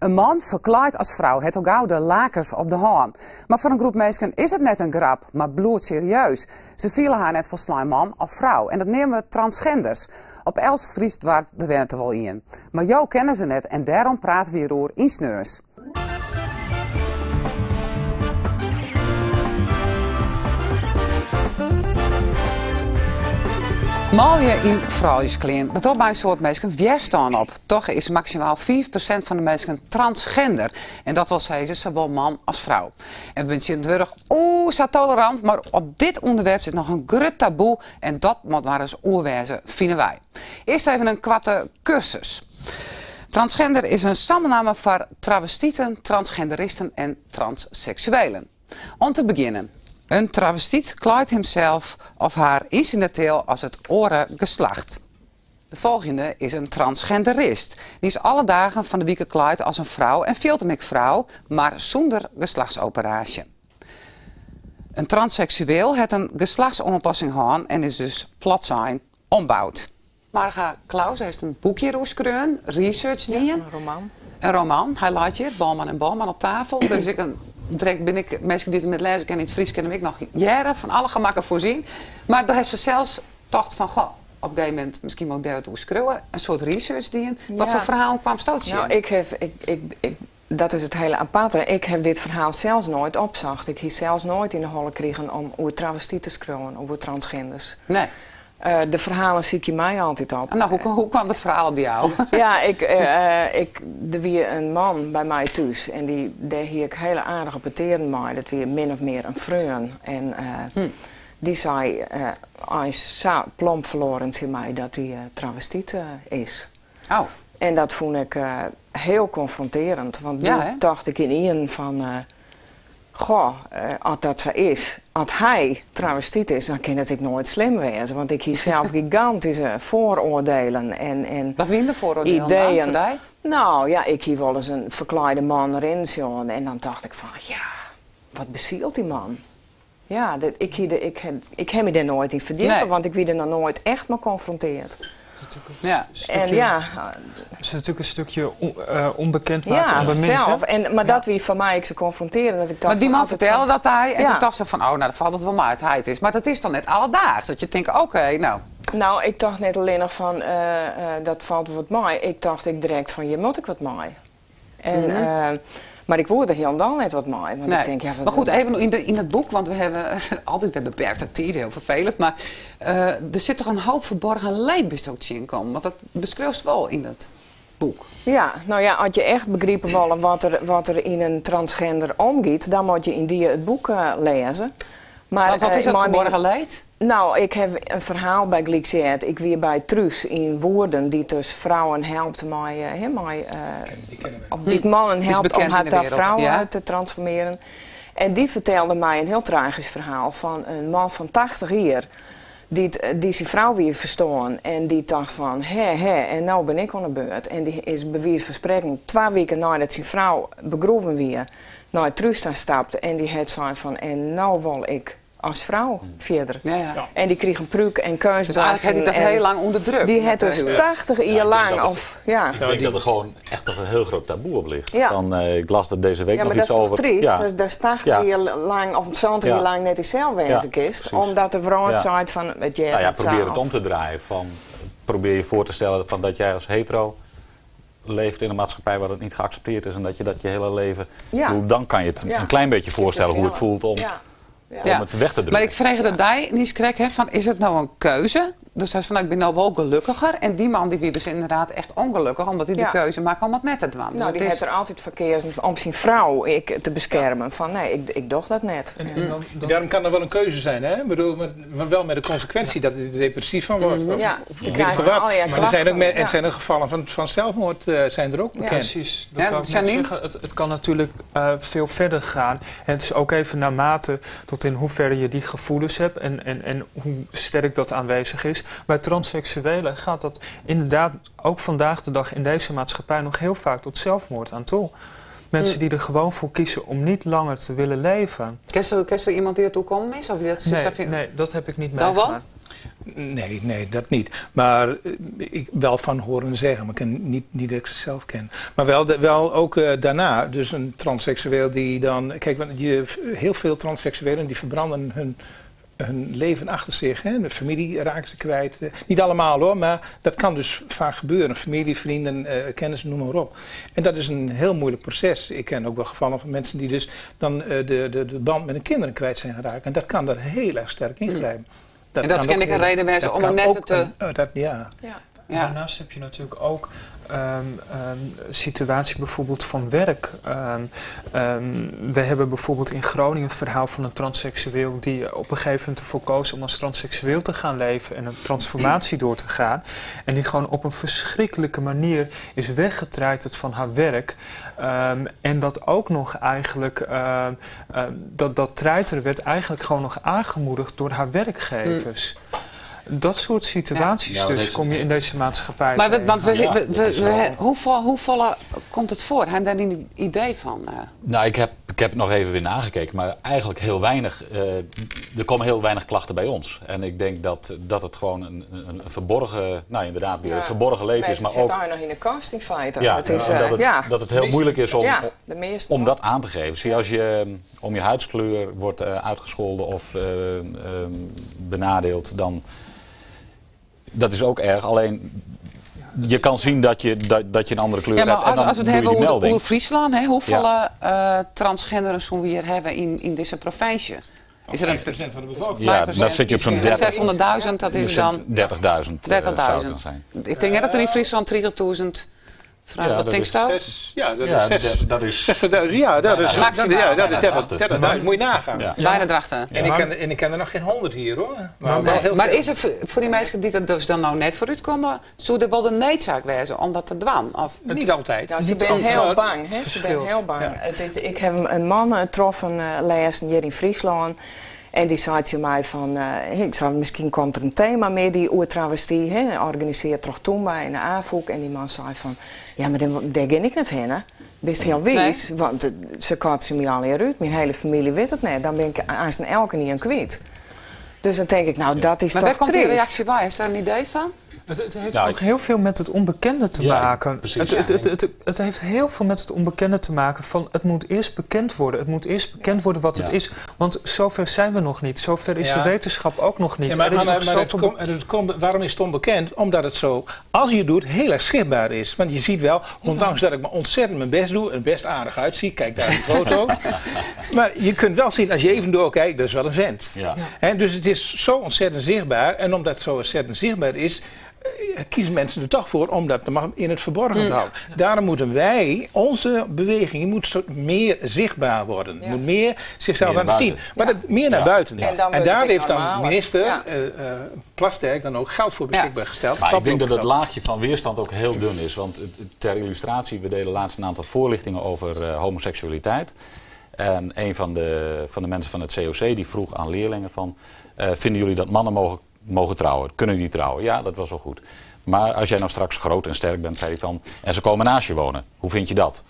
Een man verklaart als vrouw het al gauw de lakens op de hand. Maar voor een groep mensen is het net een grap, maar bloedserieus. Ze vielen haar net volslaan man of vrouw. En dat nemen we transgenders. Op Els Friest waar de went er wel in. Maar jou kennen ze net en daarom praten we hierover in sneurs. Malje in vrouwenskleding, dat op bij een soort mensen weerstaan op. Toch is maximaal 4% van de mensen transgender. En dat wil zeggen, zowel man als vrouw. En we zijn terug, zo tolerant, maar op dit onderwerp zit nog een groot taboe. En dat moet maar eens oorwijzen, vinden wij. Eerst even een kwarte cursus. Transgender is een samennaam voor travestieten, transgenderisten en transseksuelen. Om te beginnen. Een travestiet kleedt hemzelf of haar incidenteel als het oren geslacht. De volgende is een transgenderist. Die is alle dagen van de week gekleed als een vrouw en veel te meer vrouw, maar zonder geslachtsoperatie. Een transseksueel heeft een geslachtsonaanpassing gehad en is dus plotseling ombouwd. Marga Klaus heeft een boekje roeskreun, research die een roman. Een roman, hij laat je, Balman en Balman op tafel. Er is direct ben ik, mensen die het met lezen kennen in het Fries kennen ik nog jaren van alle gemakken voorzien. Maar daar heeft ze zelfs dacht van, goh, op een gegeven moment misschien moet David schreeuwen, een soort research die. Wat voor verhaal kwam stootje? Nou, dat is het hele aparte. Ik heb dit verhaal zelfs nooit opzacht. Ik heb zelfs nooit in de holle kregen om over travestie te schreeuwen, over transgenders. Nee. De verhalen zie je mij altijd op. Nou, hoe kwam het verhaal op jou? Ja, er was een man bij mij thuis en daar hier ik hele aardige peteren mee. Dat was min of meer een vriend. En die zei, hij is zo plomp verloren in mij dat hij travestiet is. Oh. En dat vond ik heel confronterend. Want toen dacht ik in één van, als dat zo is, als hij travestiet is, dan kan het ik nooit slim wezen. Want ik hier zelf gigantische vooroordelen en wat waren de vooroordelen ideeën. voor jou? Nou ja, ik hier wel eens een verkleide man erin zien en dan dacht ik van, ja, wat bezielt die man? Ja, ik heb me daar nooit in verdiepen, want ik werd er nog nooit echt mee geconfronteerd. Ja. En ja, het is natuurlijk een stukje onbekend maken, ja, onbemind. zelf. Maar dat wie van mij ik ze confronteren. Dat ik dacht maar die man vertelde dat hij, en ja. toen dacht ze van, oh, nou, dan valt het wel maar uit hij het is. Maar dat is dan net alledaags, dat je denkt, oké, nou. Nou, ik dacht net alleen nog van, dat valt wat mij. Ik dacht ik direct van, je moet ik wat mij. En, maar ik word er heel dan net wat mij. Want ik denk, ja, maar goed, even in het boek, want we hebben altijd bij beperkte tijd, heel vervelend. Maar er zit toch een hoop verborgen leedbestootje in komen. Want dat beschrijft wel in dat boek. Ja, nou ja, als je echt begrepen wil wat er in een transgender omgaat, dan moet je in die het boek lezen. Maar wat is dat verborgen leed? Nou, ik heb een verhaal bij Glixet. Ik weer bij Truus in Woerden, die dus vrouwen helpt die mannen helpt om haar vrouwen te transformeren. En die vertelde mij een heel tragisch verhaal van een man van 80 jaar. Die zijn vrouw weer verstoren en die dacht van, en nou ben ik aan de beurt. En die is bij wijze van spreken 2 weken nadat zijn vrouw begroeven weer naar Truus stapt. En die had zo van, en nou wil ik als vrouw verder. Ja, ja. En die kreeg een pruik en keusbassen. Dus eigenlijk had hij dat heel lang onderdrukt. Die had dus 80 jaar lang. Ik denk dat er gewoon echt nog een heel groot taboe op ligt. Ja. Ik las er deze week nog iets over. Ja, maar dat is toch triest? Dat is 80 jaar lang of 70 jaar lang net diezelfde wezen kist. Omdat de vrouw zei van, weet je, probeer het om te draaien. Probeer je voor te stellen van dat jij als hetero leeft in een maatschappij waar het niet geaccepteerd is en dat je dat je hele leven. Dan kan je het een klein beetje voorstellen hoe het voelt om het weg te drukken. Maar ik vraag dat jij niet schrik van, is het nou een keuze? Dus hij is van, ik ben nou wel gelukkiger. En die man die werd dus inderdaad echt ongelukkig, omdat hij de keuze maakt om het net te doen. Nou, dus die heeft er altijd verkeerd om zijn vrouw te beschermen. Van nee, ik doe dat net. Daarom kan er wel een keuze zijn, hè? Ik bedoel, maar wel met de consequentie dat hij er depressief van wordt. Ja, maar er zijn ook gevallen van zelfmoord zijn er ook bekend. Precies, dat wou ik net zeggen. Het kan natuurlijk veel verder gaan. En het is ook even naarmate tot in hoeverre je die gevoelens hebt en hoe sterk dat aanwezig is. Bij transseksuelen gaat dat inderdaad ook vandaag de dag in deze maatschappij nog heel vaak tot zelfmoord aan toe. Mensen die er gewoon voor kiezen om niet langer te willen leven. Ken je iemand die ertoe komen is? Of Nee, dat heb ik niet meegemaakt. Nee, dat niet. Maar ik wel van horen zeggen, maar ik ken niet dat ik ze zelf ken. Maar wel ook daarna, dus een transseksueel die dan... Kijk, heel veel transseksuelen die verbranden hun leven achter zich. Hè? De familie raken ze kwijt. Niet allemaal hoor, maar dat kan dus vaak gebeuren. Familie, vrienden, kennissen, noem maar op. En dat is een heel moeilijk proces. Ik ken ook wel gevallen van mensen die dus dan de band met hun kinderen kwijt zijn geraakt. En dat kan daar heel erg sterk ingrijpen. En dat ken ik een reden mensen om net te... Daarnaast heb je natuurlijk ook situatie bijvoorbeeld van werk. We hebben bijvoorbeeld in Groningen het verhaal van een transseksueel die op een gegeven moment ervoor koos om als transseksueel te gaan leven en een transformatie door te gaan. En die gewoon op een verschrikkelijke manier is weggetreiterd van haar werk. En dat ook nog eigenlijk, dat treiteren werd eigenlijk gewoon nog aangemoedigd door haar werkgevers. Dat soort situaties dus kom je in deze maatschappij maar tegen. hoeveel komt het voor? Hebben daar niet een idee van? Nou, ik heb het nog even weer nagekeken, maar eigenlijk heel weinig. Er komen heel weinig klachten bij ons. En ik denk dat het gewoon een verborgen, nou inderdaad, weer het verborgen leven is. Maar ook zit daar nog in de kast in feite. Ja, het is, dat het heel moeilijk is om dat aan te geven. Zie, als je om je huidskleur wordt uitgescholden of benadeeld, dan... Dat is ook erg, alleen je kan zien dat je een andere kleur hebt. Maar als we het hebben over Friesland, hoeveel transgenderen zullen we hier hebben in deze provincie? Is er 5% van de bevolking? Ja, dan zit je op zo'n 600.000, dat is dan 30.000 zou het zijn. Ik denk dat er in Friesland 30.000... Wat denk je nou? Dat is 60.000. Ja, dat is 30.000. Moet je nagaan. Bijna drachten. En ik ken er nog geen 100 hier hoor. Maar is er voor die mensen die dat dus dan nou net vooruit komen, zou er wel de noodzaak wezen om dat te doen? Niet altijd. Ja, ze zijn heel bang. Ze zijn heel bang. Ik heb een man getroffen lezen hier in Friesland. En die zei tegen mij van, ik zei, misschien komt er een thema meer die oertravestie organiseert toch toen bij in de AVOEK. En die man zei van, ja, maar daar ging ik niet heen, hè. Best heel wijs, want ze kaart ze me al hier uit. Mijn hele familie weet het niet. Dan ben ik aan zijn elke niet een kwijt. Dus dan denk ik, nou, dat is toch triest. Maar waar komt die reactie bij? Is daar een idee van? Het heeft ook heel veel met het onbekende te maken. Precies, het heeft heel veel met het onbekende te maken. Van het moet eerst bekend worden. Het moet eerst bekend worden wat het is. Want zover zijn we nog niet. Zover is de wetenschap ook nog niet. Waarom is het onbekend? Omdat het zo, als je het doet, heel erg zichtbaar is. Want je ziet wel, ondanks dat ik me ontzettend mijn best doe en best aardig uitzie. Kijk daar die foto. Maar je kunt wel zien, als je even doorkijkt, dat is wel een vent. Ja. Dus het is zo ontzettend zichtbaar. En omdat het zo ontzettend zichtbaar is, kiezen mensen er toch voor om dat in het verborgen te houden. Daarom moeten wij, onze beweging moet meer zichtbaar worden. Moet meer zichzelf laten zien. Maar dat meer naar buiten. En daar heeft dan minister Plasterk dan ook geld voor beschikbaar gesteld. Maar ik denk dat het laagje van weerstand ook heel dun is. Want ter illustratie, we deden laatst een aantal voorlichtingen over homoseksualiteit. En een van de mensen van het COC die vroeg aan leerlingen van, vinden jullie dat mannen mogen trouwen? Kunnen die trouwen? Ja, dat was wel goed. Maar als jij nou straks groot en sterk bent, zei hij van, en ze komen naast je wonen, hoe vind je dat?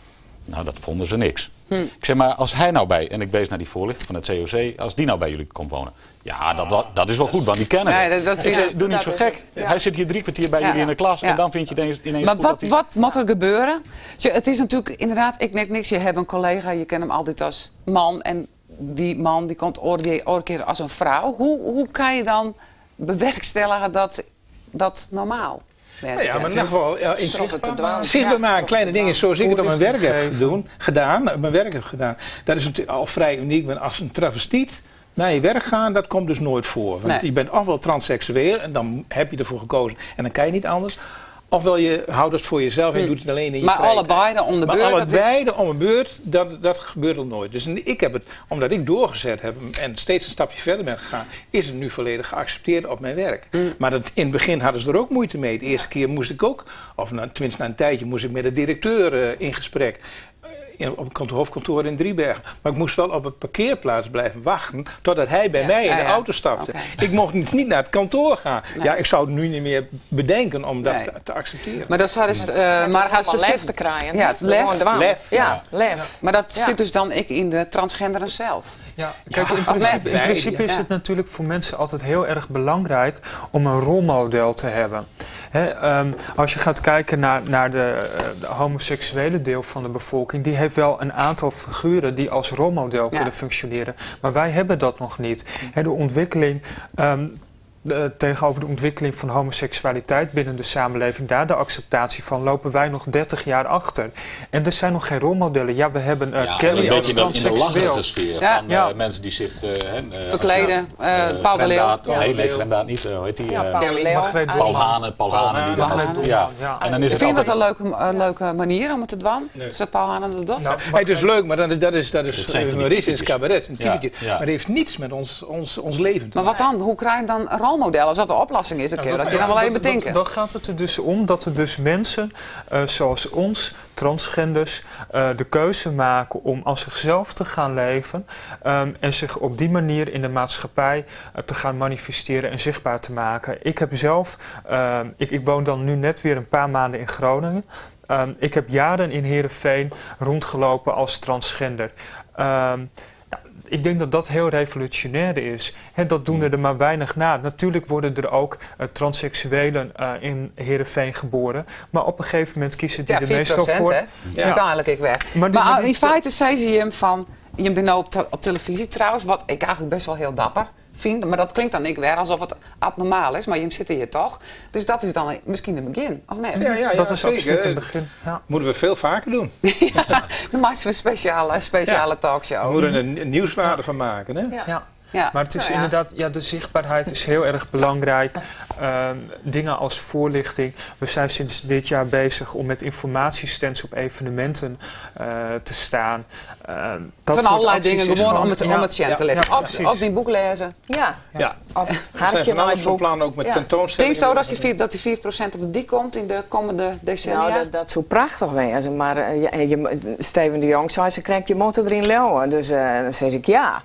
Nou, dat vonden ze niks. Ik zeg, maar als hij nou en ik wees naar die voorlichter van het COC, als die nou bij jullie komt wonen, ja, dat is wel goed, want die kennen ik zeg, doe niet zo gek. Hij zit hier 3 kwartier bij jullie in de klas en dan vind je ineens maar wat moet er gebeuren? Het is natuurlijk inderdaad, ik denk niks, je hebt een collega, je kent hem altijd als man en die man die komt een keer als een vrouw. Hoe kan je dan bewerkstelligen dat normaal? Maar in ieder geval zichtbaar maken, kleine dingen zoals ik het op mijn werk heb gedaan. Dat is natuurlijk al vrij uniek. Want als een travestiet naar je werk gaan, dat komt dus nooit voor. Want je bent ofwel transseksueel en dan heb je ervoor gekozen en dan kan je niet anders. Ofwel je houdt het voor jezelf en je doet het alleen in je maar allebei om de beurt? Maar allebei om een beurt, dat gebeurt nog nooit. Dus ik heb het, omdat ik doorgezet heb en steeds een stapje verder ben gegaan, is het nu volledig geaccepteerd op mijn werk. Maar in het begin hadden ze er ook moeite mee. De eerste keer moest ik ook, of tenminste na een tijdje, moest ik met de directeur in gesprek. op het hoofdkantoor in Driebergen. Maar ik moest wel op het parkeerplaats blijven wachten totdat hij bij mij in de auto stapte. Okay. Ik mocht niet naar het kantoor gaan. Nee. Ja, ik zou het nu niet meer bedenken om dat te accepteren. Maar dat zou dus, maar als ze lef te krijgen. Ja, lef. Ja, lef. Maar dat zit dus dan in de transgenderen zelf. Ja, kijk, in principe is het natuurlijk voor mensen altijd heel erg belangrijk om een rolmodel te hebben. Als je gaat kijken naar de homoseksuele deel van de bevolking, die heeft wel een aantal figuren die als rolmodel kunnen functioneren. Maar wij hebben dat nog niet. De ontwikkeling... tegenover de ontwikkeling van homoseksualiteit binnen de samenleving, daar de acceptatie van, lopen wij nog 30 jaar achter. En er zijn nog geen rolmodellen. Ja, we hebben Kelly als transseksueel. Van mensen die zich verkleden, Paul de Leeuw. Nee, inderdaad niet. Hoe heet die? Paul Hanen. En dan is ik vind dat een leuke manier om het te doen. Is dat Paul Hanen de dochter? Het is leuk, maar dat is humoristisch cabaret. Maar het heeft niets met ons leven te maken. Maar wat dan? Hoe krijg je dan rolmodellen? Als dat de oplossing is, dan dat je dan wel even bedenken. Dan gaat het er dus om dat er dus mensen zoals ons, transgenders, de keuze maken om als zichzelf te gaan leven en zich op die manier in de maatschappij te gaan manifesteren en zichtbaar te maken. Ik heb zelf, ik woon dan nu net weer een paar maanden in Groningen. Ik heb jaren in Heerenveen rondgelopen als transgender. Ik denk dat dat heel revolutionair is. Dat doen er maar weinig na. Natuurlijk worden er ook transseksuelen in Heerenveen geboren. Maar op een gegeven moment kiezen die er meestal voor. Uiteindelijk ik weg. Maar in feite zei ze hem van... Je bent nou op televisie trouwens, wat ik eigenlijk best wel heel dapper vind. Maar dat klinkt dan niet weer alsof het abnormaal is. Maar je zit hier toch. Dus dat is dan misschien een begin, of nee? Ja, dat is absoluut een begin. Ja. Moeten we veel vaker doen. Dan maken we een speciale talkshow. We moeten een nieuwswaarde van maken. Hè? Ja, maar het is inderdaad, de zichtbaarheid is heel erg belangrijk. Dingen als voorlichting. We zijn sinds dit jaar bezig om met informatiestands op evenementen te staan. Van allerlei dingen, gewoon om het cent te letten. Of die boek lezen. Of haakje naar het boek. Plan ook met tentoonstellingen. Denk zo dat die 4% op de dik komt in de komende decennia? Nou, dat zou prachtig wezen. Maar Steven de Jong zei, ze krijgt je motor erin leeuwen. Dus dan zeg ik ja.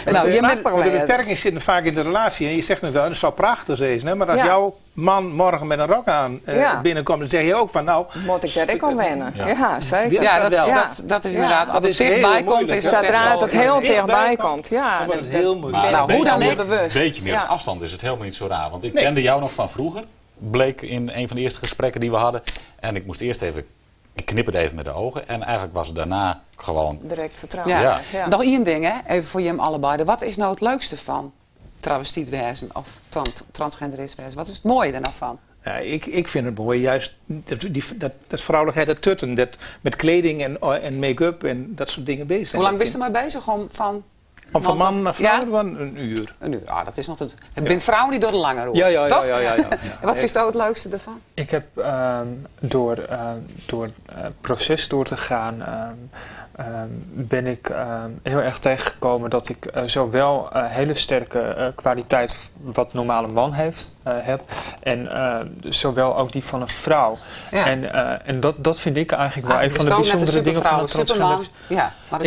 De beperking zit vaak in de relatie. En je zegt nu wel, het zou prachtig zijn. Hè? Maar als jouw man morgen met een rok aan binnenkomt, dan zeg je ook van nou... Moet ik daar ook aan wennen? Ja, zeker. Ja, dat is inderdaad. Als het dichtbij komt, is het zodra het heel dichtbij komt. Ja, dan wordt het heel moeilijk. Nou, hoe dan ook bewust. Een beetje meer op afstand is het helemaal niet zo raar. Want ik kende jou nog van vroeger. Bleek in een van de eerste gesprekken die we hadden. En ik moest eerst even... Ik knipperde even met de ogen en eigenlijk was het daarna gewoon... Direct vertrouwen. Ja. Nog één ding, hè? Even voor je hem allebei. Wat is nou het leukste van travestietwezen of transgenderistwezen? Wat is het mooie er nou van? Ja, ik vind het mooi, juist dat vrouwelijkheid, dat tutten, dat met kleding en make-up en dat soort dingen bezig zijn. Hoe lang ben je ermee bezig om van man naar vrouw? Van een uur. Een uur, dat is nog het. Het bent vrouwen die door de lange roer. Ja. Wat vind je nou het leukste ervan? Ik heb door het proces door te gaan, ben ik heel erg tegengekomen dat ik zowel hele sterke kwaliteit wat normale man heb en zowel ook die van een vrouw. Ja. En dat vind ik eigenlijk wel een van de bijzondere dingen van een transgender. Ja, maar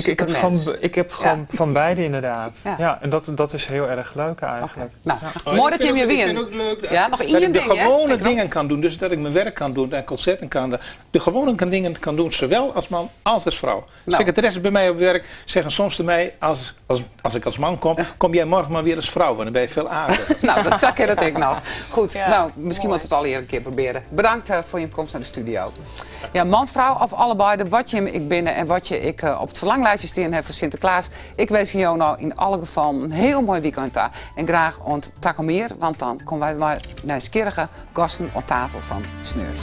ik heb gewoon van beide inderdaad. Ja, en dat is heel erg leuk eigenlijk. Okay. Nou, mooi dat je hem weer wint. Ik vind het ook leuk nog één ding, de gewone dingen kan doen. Dus dat ik mijn werk kan doen en concerten kan. De gewone dingen kan doen, zowel als man als als vrouw. Secretaressen bij mij op werk zeggen soms tegen mij, als ik als man kom jij morgen maar weer als vrouw, want dan ben je veel aardiger. Nou, dat zag je dat ik nog. Goed, nou, misschien moeten we het al eerder een keer proberen. Bedankt voor je komst naar de studio. Ja, man, vrouw of allebei, wat je ik binnen en wat ik op het verlanglijstje staan heb voor Sinterklaas. Ik wens jou nou in alle gevallen een heel mooi weekend daar. En graag ont takken meer, want dan komen wij maar naar een skierige gasten op tafel van Sneurs.